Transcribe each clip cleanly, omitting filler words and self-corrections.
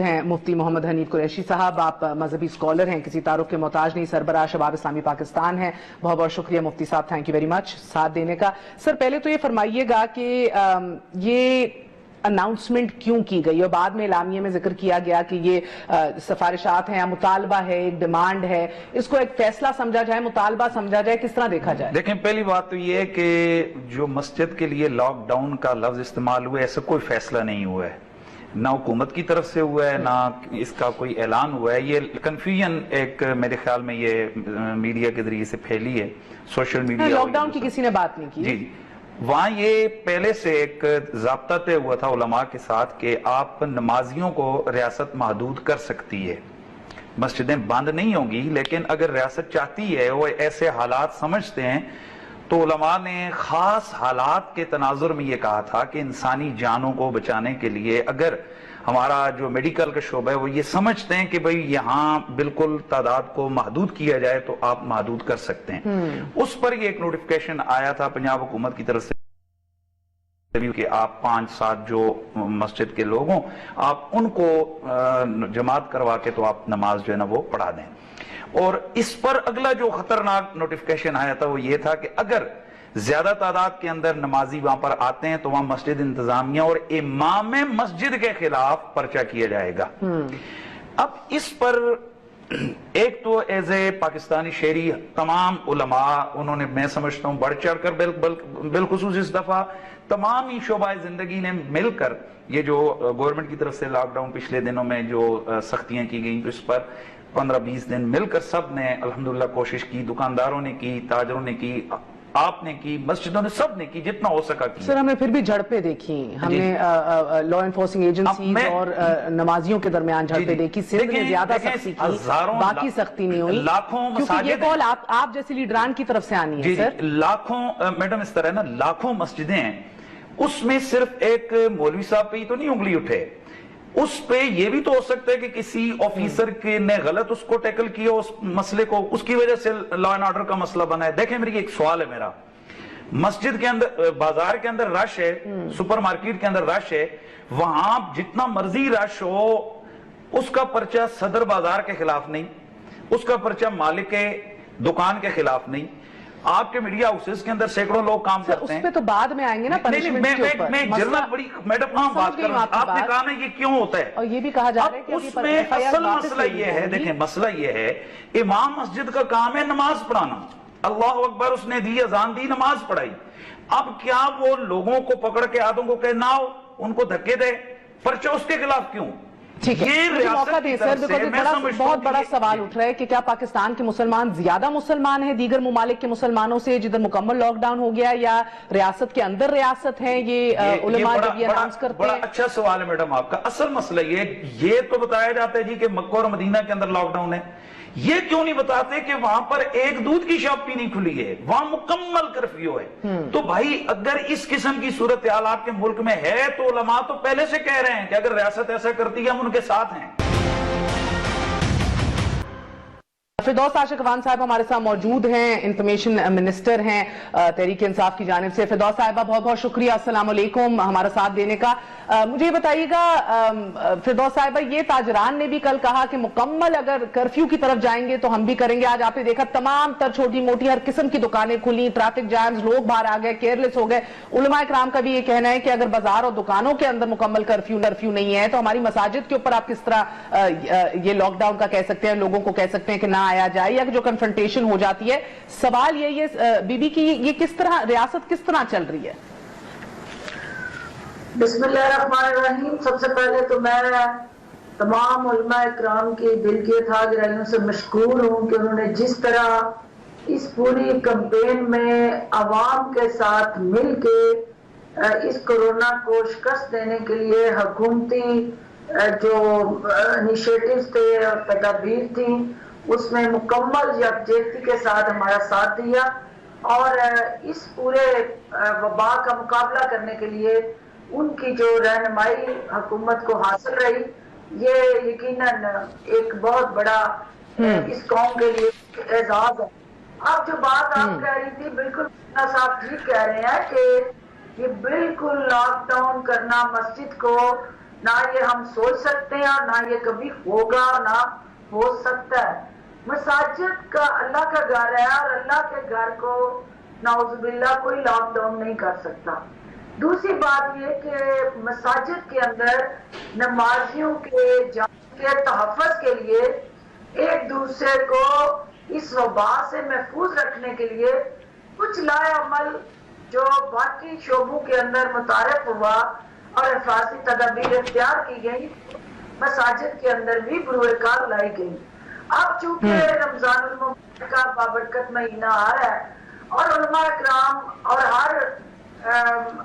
हैं मुफ्ती मोहम्मद हनीफ कुरैशी साहब। आप मजहबी स्कॉलर हैं, किसी तारुफ के मोहताज नहीं, सरबराह शबाब इस्लामी पाकिस्तान हैं। बहुत बहुत शुक्रिया मुफ्ती साहब, थैंक यू वेरी मच साथ देने का। सर पहले तो ये फरमाइएगा कि ये अनाउंसमेंट क्यों की गई और बाद में इलामिये में जिक्र किया गया कि ये सिफारिशात हैं, मुतालबा है, एक डिमांड है, इसको एक फैसला समझा जाए, मुतालबा समझा जाए, किस तरह देखा जाए? देखें, पहली बात तो ये है कि जो मस्जिद के लिए लॉकडाउन का लफ्ज इस्तेमाल हुआ है, ऐसा कोई फैसला नहीं हुआ है, ना हुकूमत की तरफ से हुआ है, ना इसका कोई ऐलान हुआ है। ये कंफ्यूजन एक मेरे ख्याल में ये मीडिया के जरिए से फैली है, सोशल मीडिया। लॉकडाउन की किसी ने बात नहीं की जी। वहां ये पहले से एक ज़ाब्ता तय हुआ था उलमा के साथ कि आप नमाजियों को रियासत महदूद कर सकती है, मस्जिदें बंद नहीं होंगी, लेकिन अगर रियासत चाहती है, वो ऐसे हालात समझते हैं, तो उलमा ने खास हालात के तनाजुर में ये कहा था कि इंसानी जानों को बचाने के लिए अगर हमारा जो मेडिकल का शोबा है वो ये समझते हैं कि भाई यहाँ बिल्कुल तादाद को महदूद किया जाए तो आप महदूद कर सकते हैं। उस पर ये एक नोटिफिकेशन आया था पंजाब हुकूमत की तरफ से कि आप 5-7 जो मस्जिद के लोग हों, आप उनको जमात करवा के तो आप नमाज जो है ना वो पढ़ा दें। और इस पर अगला जो खतरनाक नोटिफिकेशन आया था वो ये था कि अगर ज्यादा तादाद के अंदर नमाजी वहां पर आते हैं तो वहां मस्जिद इंतजामिया और इमाम मस्जिद के खिलाफ पर्चा किया जाएगा। अब इस पर एक तो एज ए पाकिस्तानी शहरी तमाम उलमा, उन्होंने मैं समझता हूं बढ़ चढ़ कर बिलखुसूस इस दफा तमाम ही शोबाए जिंदगी ने मिलकर ये जो गवर्नमेंट की तरफ से लॉकडाउन पिछले दिनों में जो सख्तियां की गई, तो इस पर 15-20 दिन मिलकर सब ने अल्हम्दुलिल्लाह कोशिश की, दुकानदारों ने की, ताजरों ने की, आपने की, मस्जिदों ने, सब ने की, जितना हो सका की। सर हमने फिर भी झड़पें देखी, हमने लॉ एनफोर्सिंग एजेंसीज और नमाजियों के दरमियान झड़पें देखी। सिंध ने ज्यादा सख्ती की, बाकी सख्ती नहीं हुई। लाखों क्योंकि ये कॉल आप जैसे लीडरान की तरफ से आनी है सर। लाखों मैडम इस तरह ना लाखों मस्जिदें हैं, उसमें सिर्फ एक मौलवी साहब पे ही तो नहीं उंगली उठे, उस पे ये भी तो हो सकता है कि किसी ऑफिसर के ने गलत उसको टैकल किया, उस मसले को, उसकी वजह से लॉ एंड ऑर्डर का मसला बना है। देखें, मेरी एक सवाल है मेरा, मस्जिद के अंदर, बाजार के अंदर रश है, सुपरमार्केट के अंदर रश है, वहां जितना मर्जी रश हो, उसका पर्चा सदर बाजार के खिलाफ नहीं, उसका पर्चा मालिक के दुकान के खिलाफ नहीं। आपके मीडिया हाउसेस के अंदर सैकड़ों लोग काम करते हैं। उस पे तो बाद में आएंगे ना पनिशमेंट के ऊपर। मैं जनरल बड़ी मैडम बात कर रहा हूं, आपने कहा ना ये क्यों होता है, और ये भी कहा जा रहा है कि उसमें असल मसला ये है, देखें मसला ये है, इमाम मस्जिद का काम है नमाज पढ़ाना, अल्लाह अकबर, उसने दी, अजान दी, नमाज पढ़ाई। अब क्या वो लोगों को पकड़ के आदों को कहना हो, उनको धक्के दे, पर्चा उसके खिलाफ क्यों? ठीक है, मुझे मौका दे सर, बहुत बड़ा सवाल उठ रहा है कि क्या पाकिस्तान के मुसलमान ज्यादा मुसलमान हैं दीगर मुमालिक के मुसलमानों से जिधर मुकम्मल लॉकडाउन हो गया, या रियासत के अंदर रियासत है? ये उलमा जब ये अनाउंस करते हैं। बड़ा अच्छा सवाल है मैडम आपका। असल मसला ये तो बताया जाता है जी कि मक्का और मदीना के अंदर लॉकडाउन है, ये क्यों नहीं बताते कि वहां पर एक दूध की शॉप भी नहीं खुली है, वहां मुकम्मल कर्फ्यू है। तो भाई अगर इस किस्म की सूरत हाल आपके मुल्क में है तो उलमा तो पहले से कह रहे हैं कि अगर रियासत ऐसा करती है हम उनके साथ हैं। फिरदौस आशिक अवान साहब हमारे साथ मौजूद हैं, इंफॉर्मेशन मिनिस्टर हैं तहरीक इंसाफ की जानिब से। फिरदौस साहिबा बहुत बहुत शुक्रिया अस्सलाम वालेकुम हमारा साथ देने का। मुझे बताइएगा फिरदौस साहिबा, ये ताजरान ने भी कल कहा कि मुकम्मल अगर कर्फ्यू की तरफ जाएंगे तो हम भी करेंगे। आज आपने देखा तमाम तर छोटी मोटी हर किस्म की दुकानें खुली, ट्रैफिक जैम्स, लोग बाहर आ गए, केयरलेस हो गए। उलमा इकराम का भी ये कहना है कि अगर बाजार और दुकानों के अंदर मुकम्मल कर्फ्यू नहीं है तो हमारी मसाजिद के ऊपर आप किस तरह ये लॉकडाउन का कह सकते हैं, लोगों को कह सकते हैं कि ना आया जाए, या जो कन्फ्रंटेशन हो जाती है। सवाल ये बीबी की ये किस तरह रियासत किस तरह चल रही है? बिस्मिल्लाहिर्रहमानिर्रहीम। सबसे पहले तो मैं तमाम उलमा इकराम की दिल की हाज़िराइयों से मशकूर हूँ कि उन्होंने जिस तरह इस पूरी कैंपेन में आवाम के साथ मिल के इस कोरोना को शिकस्त देने के लिए हुकूमती जो इनिशिएटिव्स थे और तदाबीर थी उसमें मुकम्मल यकजहती के साथ हमारा साथ दिया, और इस पूरे वबा का मुकाबला करने के लिए उनकी जो रहनुमाई हुकूमत को हासिल रही, ये यकीनन एक बहुत बड़ा इस कौम के लिए एजाज है। अब जो बात आप कह रही थी, बिल्कुल साहब ठीक कह रहे हैं कि ये बिल्कुल लॉकडाउन करना मस्जिद को نہ یہ ہم سوچ سکتے ہیں اور نہ یہ کبھی ہوگا نہ ہو سکتا ہے. مساجد کا اللہ کا گھر ہے اور اللہ کے گھر کو نعوذ باللہ کوئی لاک ڈاؤن نہیں کر سکتا. دوسری بات یہ کہ مساجد کے اندر نمازیوں کے جان کے تحفظ کے لیے ایک دوسرے کو اس وبا سے محفوظ رکھنے کے لیے کچھ لائے عمل جو باقی شعبوں کے اندر متعارف ہوا اور حفاظتی تدابیر اختیار کی گئی مساجد کے اندر بھی بروئے کار لائی گئی. اب چونکہ رمضان المبارک کا بابرکت مہینہ آ رہا ہے اور علماء اکرام اور ہر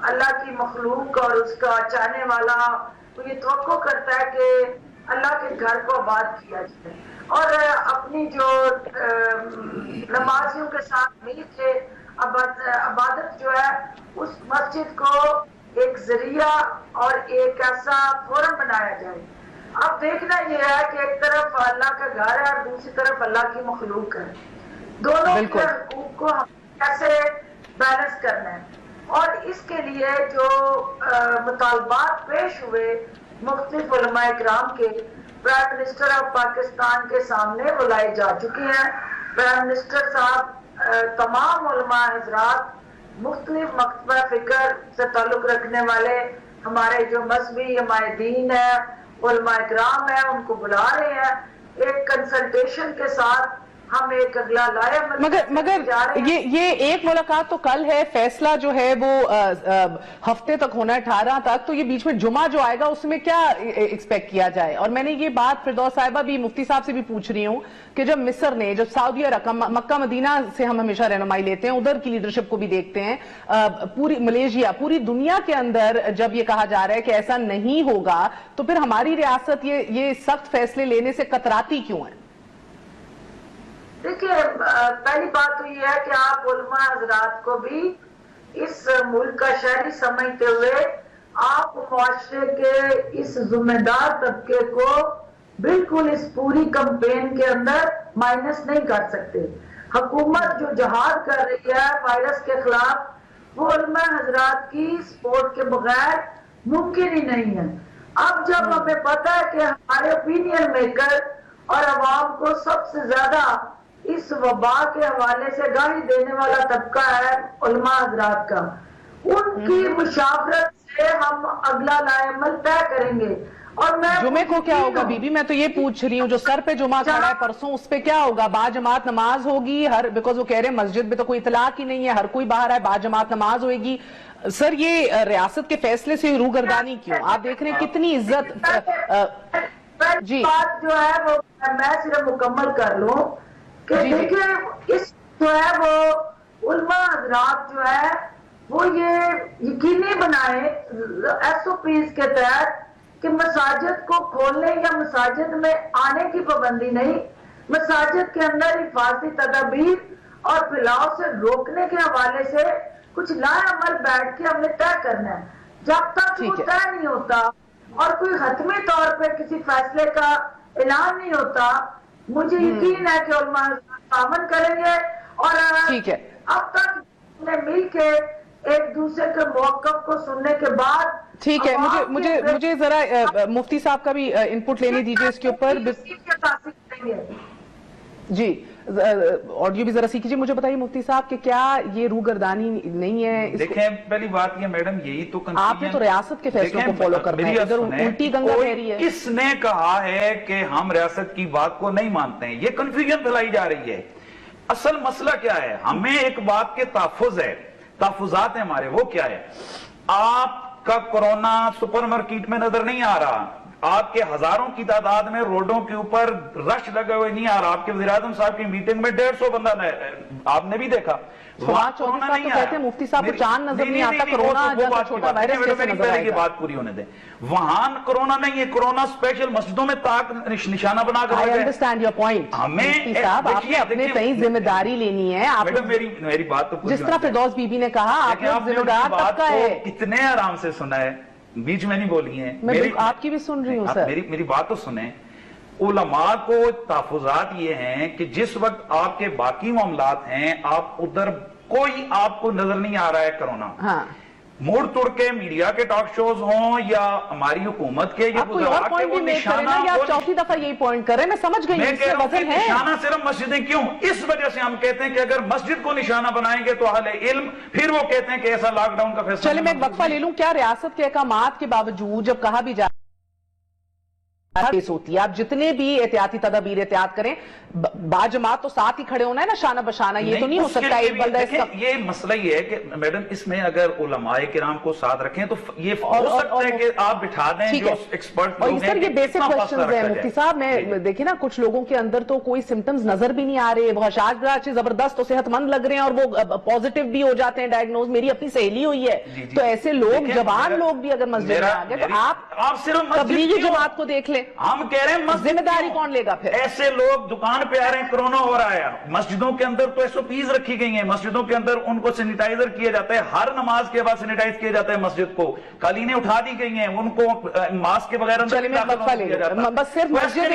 اللہ کی مخلوق اور اس کا چاہنے والا یہ توقع کرتا ہے کہ اللہ کے گھر کو آباد کیا جائے اور اپنی جو نمازیوں کے ساتھ مل کے عبادت جو ہے اس مسجد کو ایک ذریعہ اور ایک ایسا فورم بنایا جائے. اب دیکھنا یہ ہے کہ ایک طرف اللہ کا گھر ہے اور دوسری طرف اللہ کی مخلوق ہے. دونوں کے حقوق کو ہم کیسے بیلنس کرنا ہے اور اس کے لیے جو مطالبات پیش ہوئے مختلف علماء اکرام کے پرائم منسٹر آف پاکستان کے سامنے وہ لائے جا چکے ہیں. پرائم منسٹر صاحب تمام علماء حضرات مختلف مکتبہ فکر سے تعلق رکھنے والے ہمارے جو مذہبی حمایت دین ہیں علماء اکرام ہیں ان کو بلا رہے ہیں. ایک کنسلٹیشن کے ساتھ ہم ایک اگلا لائے مگر یہ ایک ملاقات تو کل ہے, فیصلہ جو ہے وہ ہفتے تک ہونا ہے 18 تک, تو یہ بیچ میں جمعہ جو آئے گا اس میں کیا ایکسپیکٹ کیا جائے؟ اور میں نے یہ بات فردوس صاحبہ بھی مفتی صاحب سے بھی پوچھ رہی ہوں کہ جب مصر نے جب سعودی عرب مکہ مدینہ سے ہم ہمیشہ رہنمائی لیتے ہیں ادھر کی لیڈرشپ کو بھی دیکھتے ہیں, پوری ملیشیا پوری دنیا کے اندر جب یہ کہا جا رہا ہے کہ ایسا نہیں ہوگا تو پھر ہماری ریاست یہ سخت فیصلے لینے سے کتراتی کیوں ہے؟ دیکھیے پہلی بات تو یہ ہے کہ آپ علماء حضرات کو بھی اس ملک کا شہری سمجھتے ہوئے آپ معاشرے کے اس ذمہ دار طبقے کو بالکل اس پوری کمپین کے اندر مائنس نہیں کر سکتے. حکومت جو جہاد کر رہی ہے وائرس کے خلاف وہ علماء حضرات کی سپورٹ کے بغیر ممکن ہی نہیں ہے. اب جب ہمیں پتہ ہے کہ ہمارے اوپینین میکر اور عوام کو سب سے زیادہ اس وبا کے حوالے سے گاہی دینے والا طبقہ ہے علماء حضرات کا, ان کی مشاورت سے ہم اگلا لائے عمل طے کریں گے. اور میں جمعے کو کیا ہوگا بی بی؟ میں تو یہ پوچھ رہی ہوں جو سر پہ جمعہ کھڑا ہے پرسوں اس پہ کیا ہوگا؟ با جماعت نماز ہوگی بیکاز وہ کہہ رہے ہیں مسجد میں تو کوئی اطلاق ہی نہیں ہے, ہر کوئی باہر ہے, با جماعت نماز ہوئے گی. سر یہ ریاست کے فیصلے سے روگردانی کیوں؟ آپ دیکھ رہے ہیں کتنی عزت. جی بات جو ہے وہ میں صرف مکمل کر لوں کہ دیکھیں اس جو ہے وہ علماء حضرات جو ہے وہ یہ یقینی بنائیں ایس او پیز کے تحت کہ مساجد کو کھولنے یا مساجد میں آنے کی پابندی نہیں, مساجد کے اندر حفاظتی تدابیر اور پھیلاؤ سے روکنے کے حوالے سے کچھ لائے عمل بیٹھ کے ہم نے طے کرنا ہے. جب تک وہ طے نہیں ہوتا اور کوئی حتمی طور پہ کسی فیصلے کا اعلان نہیں ہوتا مجھے یقین ہے کہ علماء تعاون کریں گے اور اب تک نے مل کے ایک دوسرے کے موقف کو سننے کے بعد. ٹھیک ہے, مجھے ذرا مفتی صاحب کا بھی انپٹ لینے دیجئے اس کے اوپر. جی آڈیو بھی ذرا سیکھیجیے. مجھے بتائیے مفتی صاحب کہ کیا یہ روگردانی نہیں ہے؟ دیکھیں پہلی بات یہ میڈم یہی تو آپ نے تو ریاست کے فیصلوں کو فالو کرنا ہے, ادھر الٹی گنگا بہہ رہی ہے. اس نے کہا ہے کہ ہم ریاست کی بات کو نہیں مانتے ہیں, یہ کنفیوژن پھیلائی جا رہی ہے. اصل مسئلہ کیا ہے؟ ہمیں ایک بات کے تحفظ ہے, تحفظات ہیں ہمارے. وہ کیا ہے؟ آپ کا کورونا سپر مارکیٹ میں نظر نہیں آ رہا, آپ کے ہزاروں کی تعداد میں روڈوں کے اوپر رش لگے ہوئے نہیں آ رہا. آپ کے وزیر اعظم صاحب کی میٹنگ میں 150 بندہ آپ نے بھی دیکھا. مفتی صاحب کو چاند نظر نہیں آتا, کورونا جیسا چھوٹا وائرس جیسے نظر آئے گا. یہ بات پوری ہونے دیں. وہاں کورونا نہیں ہے, کورونا اسپیشل مسجدوں میں تاک نشانہ بنا کر. I understand your point. مفتی صاحب آپ نے اپنے تئیں ذمہ داری لینی ہے. میری بات تو جس طرح فردوس بی بی نے کہا آپ نے ذمہ دار طبقہ ہے. کتنے آرام سے سنا ہے, بیچ میں نہیں بولی ہیں. میں آپ کی بھی سن رہی ہوں سر. میری بات تو سنیں. علماء کو تحفظات یہ ہیں کہ جس وقت آپ کے باقی معاملات ہیں آپ ادھر کوئی آپ کو نظر نہیں آ رہا ہے کرونا. मुड़ तुड़ के मीडिया के टॉक शोज हों या हमारी हुकूमत के, ये आप कोई और पॉइंट भी मेक करें ना, या आप चौथी दफा यही पॉइंट कर रहे हैं? मैं समझ गई, मैं कह रहा हूं कि वजन है। निशाना सिर्फ मस्जिदें क्यों? इस वजह से हम कहते हैं कि अगर मस्जिद को निशाना बनाएंगे तो अहले इल्म, फिर वो कहते हैं कि ऐसा लॉकडाउन का फैसला। चलिए मैं एक वक्फा ले लूं। क्या रियासत के अहकामात के बावजूद जब कहा भी जा केस होती है, आप जितने भी एहतियाती तदाबीर एहतियात करें, बाजमात तो साथ ही खड़े होना है ना, शाना बशाना, ये तो नहीं हो सकता एक बंदा इसका। ये मसला ये है कि मैडम इसमें अगर उलमाए किराम को साथ रखें तो ये हो सकता है कि आप बिठा दें जो एक्सपर्ट और सर ये बेसिक क्वेश्चंस हैं मुफ्ती साहब। मैं देखिए ना, कुछ लोगों के अंदर तो कोई सिम्टम्स नजर भी नहीं आ रहे, वो हशाश बड़ा अच्छे जबरदस्त तो सेहतमंद लग रहे हैं और वो पॉजिटिव भी हो जाते हैं डायग्नोज। मेरी अपनी सहेली हुई है, तो ऐसे लोग, जवान लोग भी अगर मस्जिद में आ गए तो आप सिर्फ तबलीगी जमात को देख लें। हम कह रहे हैं जिम्मेदारी कौन लेगा फिर? ऐसे लोग दुकान पे आ रहे हैं, कोरोना हो रहा है, मस्जिदों के अंदर तो एसओपीज रखी गई हैं, मस्जिदों के अंदर उनको सैनिटाइजर किया जाता है, हर नमाज के बाद सैनिटाइज किया जाता है मस्जिद को, कालीनें उठा दी गई हैं, उनको मास्क के बगैर बस सिर्फ मस्जिद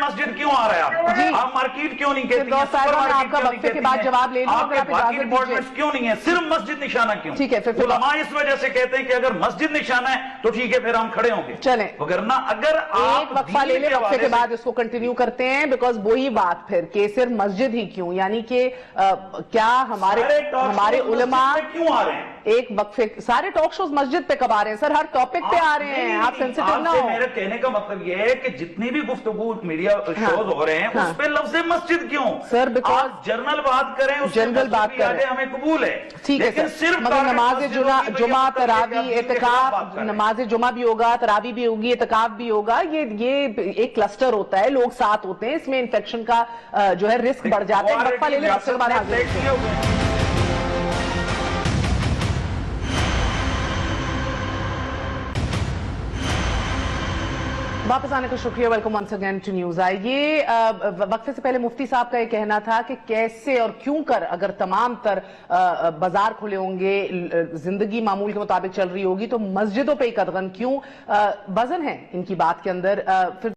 मस्जिद क्यों आ रहा है? आप मार्केट क्यों नहीं कहती? आपका वक्फे के बाद जवाब ले लूं, क्यों नहीं है? सिर्फ मस्जिद निशाना क्यों? ठीक है, फिर उलमा इस वजह से कहते हैं कि अगर मस्जिद निशाना है तो ठीक है, फिर हम खड़े होंगे। चलें, वरना अगर एक वक्फा ले ले, वक्फे के बाद इसको कंटिन्यू करते हैं, बिकॉज वही बात फिर कि सिर्फ मस्जिद ही क्यों, यानी कि क्या हमारे उलमा क्यों आ रहे हैं? एक वक्फे सारे टॉक शोज मस्जिद पे कब आ रहे हैं सर? हर टॉपिक पे आ रहे हैं, आप सेंसिटिव ना हो। मेरे कहने का मतलब ये है कि जितनी भी गुफ्तगू मीडिया शोज हो रहे हैं उस पे लफ्ज़ मस्जिद क्यों? सर बिकॉज जनरल बात करें, जनरल बात करें, हमें कबूल है, ठीक है सर, सिर्फ मगर नमाज जुमा तरावी एतकाफ, नमाज जुमा भी होगा, तरावी भी होगी, एतकाफ भी होगा, ये एक क्लस्टर होता है, लोग साथ होते हैं, इसमें इन्फेक्शन का जो है रिस्क बढ़ जाता है। वक्फा ले ले, वापस आने का शुक्रिया। Welcome once again to news I. ये वक्फे से पहले मुफ्ती साहब का ये कहना था कि कैसे और क्यों कर अगर तमाम तर बाजार खुले होंगे, जिंदगी मामूल के मुताबिक चल रही होगी, तो मस्जिदों पे ही कदगन क्यों? वजन है इनकी बात के अंदर। फिर